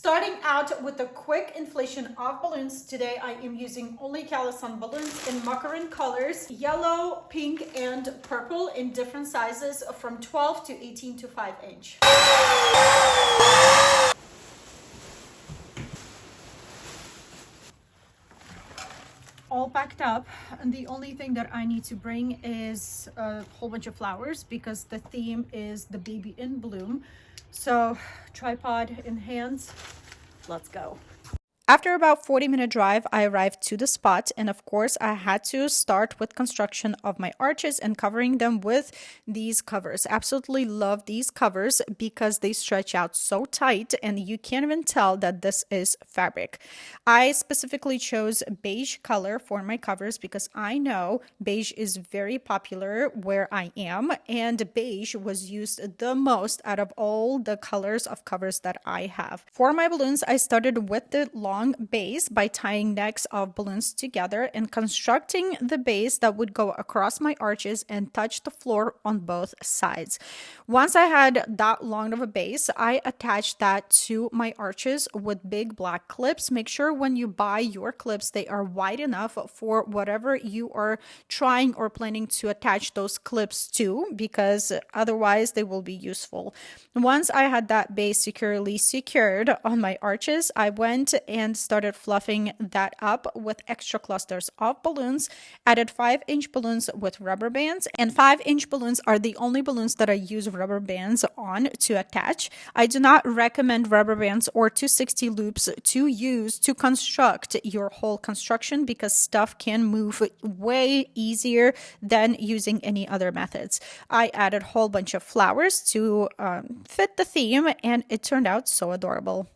Starting out with a quick inflation of balloons, today I am using only Calisan balloons in macaroon colors, yellow, pink, and purple in different sizes from 12 to 18 to 5 inch. All packed up, and the only thing that I need to bring is a whole bunch of flowers because the theme is the baby in bloom. So tripod in hands, let's go. After about 40-minute drive, I arrived to the spot, and of course I had to start with construction of my arches and covering them with these covers. Absolutely love these covers because they stretch out so tight and you can't even tell that this is fabric. I specifically chose beige color for my covers because I know beige is very popular where I am, and beige was used the most out of all the colors of covers that I have. For my balloons, I started with the long base by tying necks of balloons together and constructing the base that would go across my arches and touch the floor on both sides. Once I had that long of a base, I attached that to my arches with big black clips. Make sure when you buy your clips, they are wide enough for whatever you are trying or planning to attach those clips to, because otherwise they will be useful. Once I had that base securely secured on my arches, I went and started fluffing that up with extra clusters of balloons, added 5-inch balloons with rubber bands, and 5-inch balloons are the only balloons that I use rubber bands on to attach. I do not recommend rubber bands or 260 loops to use to construct your whole construction because stuff can move way easier than using any other methods. I added a whole bunch of flowers to fit the theme, and it turned out so adorable.